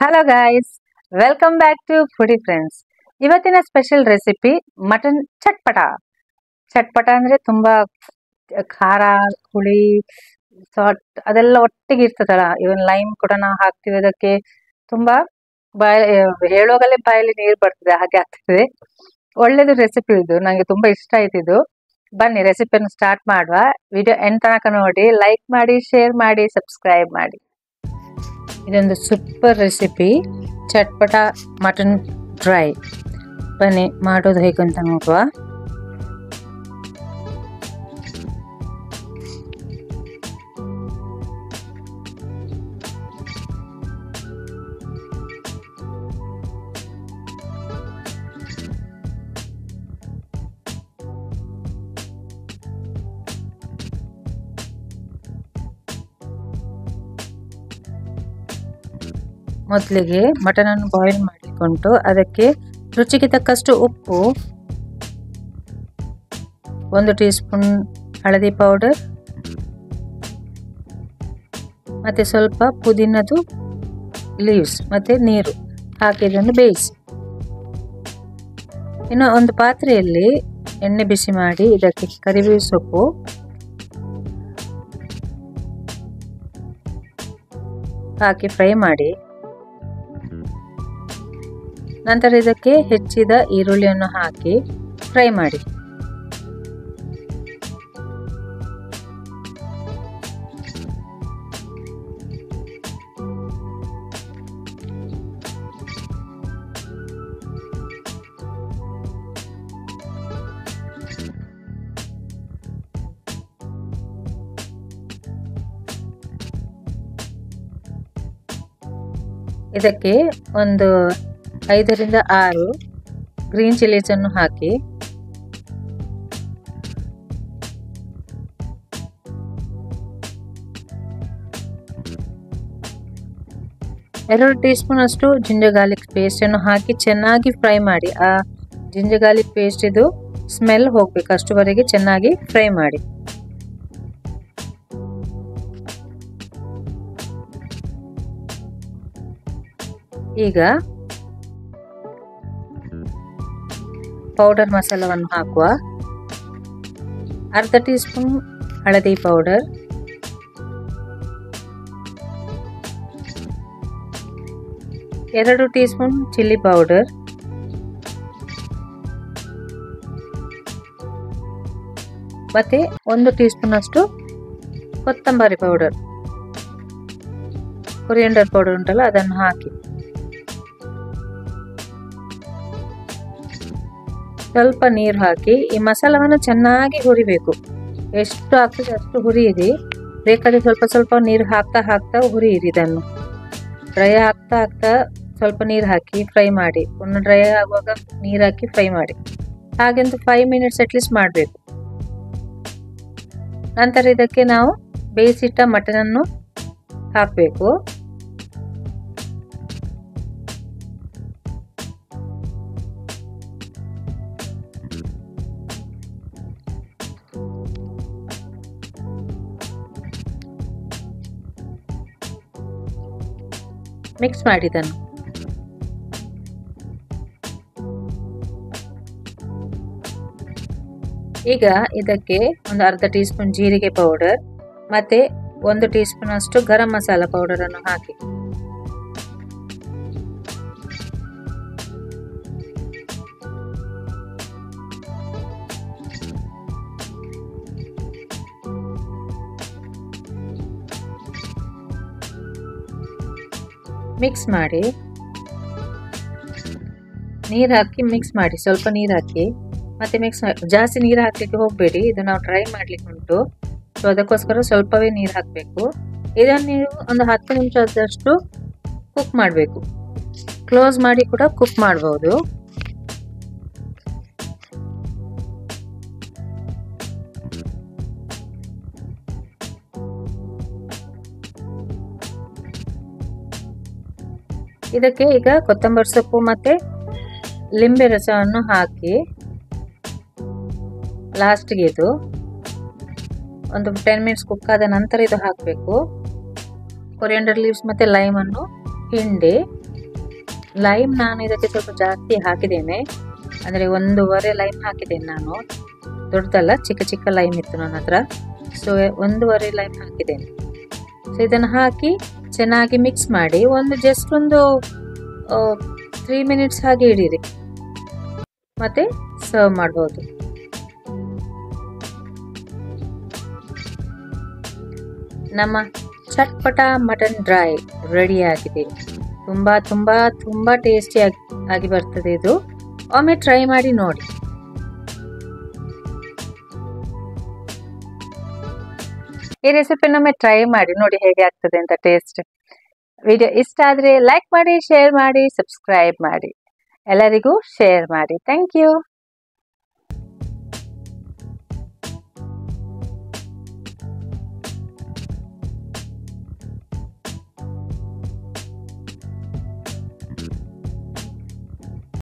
Hello guys, welcome back to foodie friends. ಇವತ್ತಿನ special recipe mutton chatpata. ಚಟ್ಪಟ ಅಂದ್ರೆ ತುಂಬಾ ಖಾರ, ಹುಳಿ, ಸಾಲ್ಟ್ ಅದೆಲ್ಲ ಒಟ್ಟಿಗೆ ಇರ್ತದಲ್ಲ. ಇವನ್ ಲೈಮ್ ಕೂಡ ನಾವು ಹಾಕ್ತಿವಿ. ಅದಕ್ಕೆ ತುಂಬಾ ಬಾಯ ಹೇಳುವಾಗಲೇ ಬಾಯಲ್ಲಿ ನೀರು ಬರ್ತದೆ, ಹಾಗೆ ಆಗ್ತದೆ. ಒಳ್ಳೇದು ರೆಸಿಪಿ ಇದು, ನಂಗೆ ತುಂಬಾ ಇಷ್ಟ ಆಯ್ತಿದ್ದು. ಬನ್ನಿ ರೆಸಿಪಿಯನ್ನು ಸ್ಟಾರ್ಟ್ ಮಾಡುವ. ವಿಡಿಯೋ ಎಂಡ್ ತನಕ ನೋಡಿ, ಲೈಕ್ ಮಾಡಿ, ಶೇರ್ ಮಾಡಿ, ಸಬ್ಸ್ಕ್ರೈಬ್ ಮಾಡಿ. ಇದೊಂದು ಸೂಪರ್ ರೆಸಿಪಿ, ಚಟ್ಪಟ ಮಟನ್ ಡ್ರೈ. ಬನ್ನಿ ಮಾಡೋದು ಹೇಗೆ ಅಂತ ನೋಡುವ. ಮೊದಲಿಗೆ ಮಟನ್ ಅನ್ನು ಬಾಯ್ಲ್ ಮಾಡಿಕೊಂಡು ಅದಕ್ಕೆ ರುಚಿಗೆ ತಕ್ಕಷ್ಟು ಉಪ್ಪು, 1 ಟೀ ಸ್ಪೂನ್ ಹಳದಿ ಪೌಡರ್ ಮತ್ತೆ ಸ್ವಲ್ಪ ಪುದೀನದು ಲೀವ್ಸ್ ಮತ್ತೆ ನೀರು ಹಾಕಿ ಇದನ್ನು ಬೇಯಿಸಿ. ಇನ್ನು ಒಂದು ಪಾತ್ರೆಯಲ್ಲಿ ಎಣ್ಣೆ ಬಿಸಿ ಮಾಡಿ ಇದಕ್ಕೆ ಕರಿಬೇವು ಸೊಪ್ಪು, ಹಾಕಿ ಫ್ರೈ ಮಾಡಿ. ನಂತರ ಇದಕ್ಕೆ ಹೆಚ್ಚಿದ ಈರುಳ್ಳಿಯನ್ನು ಹಾಕಿ ಫ್ರೈ ಮಾಡಿ. ಇದಕ್ಕೆ ಒಂದು 5 ರಿಂದ 6 ಗ್ರೀನ್ ಚಿಲ್ಲೀಸ್ ಅನ್ನು ಹಾಕಿ. ಎರಡು ಟೀ ಸ್ಪೂನ್ ಅಷ್ಟು ಜಿಂಜರ್ ಗಾರ್ಲಿಕ್ ಪೇಸ್ಟ್ ಅನ್ನು ಹಾಕಿ ಚೆನ್ನಾಗಿ ಫ್ರೈ ಮಾಡಿ. ಆ ಜಿಂಜರ್ ಗಾರ್ಲಿಕ್ ಪೇಸ್ಟ್ ಇದು ಸ್ಮೆಲ್ ಹೋಗ್ಬೇಕು, ಅಷ್ಟುವರೆಗೆ ಚೆನ್ನಾಗಿ ಫ್ರೈ ಮಾಡಿ. ಈಗ ಪೌಡರ್ ಮಸಾಲವನ್ನು ಹಾಕುವ. ಅರ್ಧ ಟೀ ಸ್ಪೂನ್ ಹಳದಿ ಪೌಡರ್, ಎರಡು ಟೀ ಸ್ಪೂನ್ ಚಿಲ್ಲಿ ಪೌಡರ್, ಮತ್ತೆ 1 ಟೀ ಸ್ಪೂನ್ ಅಷ್ಟು ಕೊತ್ತಂಬರಿ ಪೌಡರ್, ಕೊರಿಯಂಡರ್ ಪೌಡರ್ ಉಂಟಲ್ಲ ಅದನ್ನು ಹಾಕಿ. ಸ್ವಲ್ಪ ನೀರು ಹಾಕಿ ಈ ಮಸಾಲವನ್ನು ಚೆನ್ನಾಗಿ ಹುರಿಬೇಕು. ಎಷ್ಟು ಆಗ್ತದೆ ಅಷ್ಟು ಹುರಿಯಿರಿ. ಬೇಕಾದ್ರೆ ಸ್ವಲ್ಪ ಸ್ವಲ್ಪ ನೀರು ಹಾಕ್ತಾ ಹಾಕ್ತಾ ಹುರಿಯಿರಿ. ಇದನ್ನು ಡ್ರೈ ಆಗ್ತಾ ಆಗ್ತಾ ಸ್ವಲ್ಪ ನೀರು ಹಾಕಿ ಫ್ರೈ ಮಾಡಿ. ಒಂದು ಡ್ರೈ ಆಗುವಾಗ ನೀರು ಹಾಕಿ ಫ್ರೈ ಮಾಡಿ. ಹಾಗೆಂದು 5 ಮಿನಿಟ್ಸ್ ಅಟ್ಲೀಸ್ಟ್ ಮಾಡಬೇಕು. ನಂತರ ಇದಕ್ಕೆ ನಾವು ಬೇಯಿಸಿಟ್ಟ ಮಟನ್ ಅನ್ನು ಹಾಕಬೇಕು. ಮಿಕ್ಸ್ ಮಾಡಿ ಇದನ್ನು. ಈಗ ಇದಕ್ಕೆ ಒಂದು ಅರ್ಧ ಟೀ ಸ್ಪೂನ್ ಜೀರಿಗೆ ಪೌಡರ್ ಮತ್ತೆ 1 ಟೀ ಸ್ಪೂನ್ ಅಷ್ಟು ಗರಂ ಮಸಾಲ ಪೌಡರ್ ಅನ್ನು ಹಾಕಿ. ಮಿಕ್ಸ್ ಮಾಡಿ, ನೀರು ಹಾಕಿ ಮಿಕ್ಸ್ ಮಾಡಿ. ಸ್ವಲ್ಪ ನೀರು ಹಾಕಿ ಮತ್ತೆ ಮಿಕ್ಸ್ ಮಾಡಿ. ಜಾಸ್ತಿ ನೀರು ಹಾಕ್ಲಿಕ್ಕೆ ಹೋಗಬೇಡಿ, ಇದು ನಾವು ಡ್ರೈ ಮಾಡ್ಲಿಕ್ಕೆ ಉಂಟು. ಸೊ ಅದಕ್ಕೋಸ್ಕರ ಸ್ವಲ್ಪವೇ ನೀರು ಹಾಕಬೇಕು. ಇದನ್ನು ನೀವು ಒಂದು 10 ನಿಮಿಷದಷ್ಟು ಕುಕ್ ಮಾಡಬೇಕು. ಕ್ಲೋಸ್ ಮಾಡಿ ಕೂಡ ಕುಕ್ ಮಾಡಬಹುದು. ಇದಕ್ಕೆ ಈಗ ಕೊತ್ತಂಬರಿ ಸೊಪ್ಪು ಮತ್ತೆ ಲಿಂಬೆ ರಸವನ್ನು ಹಾಕಿ ಲಾಸ್ಟ್ಗೆ ಇದು ಒಂದು 10 ಮಿನಿಟ್ಸ್ ಕುಕ್ ಆದ ನಂತರ ಇದು ಹಾಕಬೇಕು. ಕೊರಿಯಂಡರ್ ಲೀವ್ಸ್ ಮತ್ತೆ ಲೈಮ್ ಅನ್ನು ಹಿಂಡಿ ಲೈಮ್ ನಾನು ಇದಕ್ಕೆ ಸ್ವಲ್ಪ ಜಾಸ್ತಿ ಹಾಕಿದ್ದೇನೆ, ಅಂದರೆ 1.5 ಲೈಮ್ ಹಾಕಿದ್ದೇನೆ ನಾನು. ದೊಡ್ಡದಲ್ಲ, ಚಿಕ್ಕ ಚಿಕ್ಕ ಲೈಮ್ ಇತ್ತು ನನ್ನ ಹತ್ರ, ಸೊ 1.5 ಲೈಮ್ ಹಾಕಿದ್ದೇನೆ. ಸೊ ಇದನ್ನು ಹಾಕಿ ಚೆನ್ನಾಗಿ ಮಿಕ್ಸ್ ಮಾಡಿ ಜಸ್ಟ್ ಒಂದು 3 ಮಿನಿಟ್ಸ್ ಹಾಗೆ ಇಡೀರಿ, ಮತ್ತೆ ಸರ್ವ್ ಮಾಡ್ಬೋದು. ನಮ್ಮ ಚಟ್ಪಟ ಮಟನ್ ಡ್ರೈ ರೆಡಿ ಆಗಿದೆ. ತುಂಬಾ ತುಂಬಾ ತುಂಬಾ ಟೇಸ್ಟಿ ಆಗಿ ಬರ್ತದೆ ಇದು. ಒಮ್ಮೆ ಟ್ರೈ ಮಾಡಿ ನೋಡಿ. ಈ ರೆಸಿಪಿನೊಮ್ಮೆ ಟ್ರೈ ಮಾಡಿ ನೋಡಿ ಹೇಗೆ ಆಗ್ತದೆ ಅಂತ ಟೇಸ್ಟ್. ವಿಡಿಯೋ ಇಷ್ಟ ಆದ್ರೆ ಲೈಕ್ ಮಾಡಿ, ಶೇರ್ ಮಾಡಿ, ಸಬ್ಸ್ಕ್ರೈಬ್ ಮಾಡಿ, ಎಲ್ಲರಿಗೂ ಶೇರ್ ಮಾಡಿ. Thank you.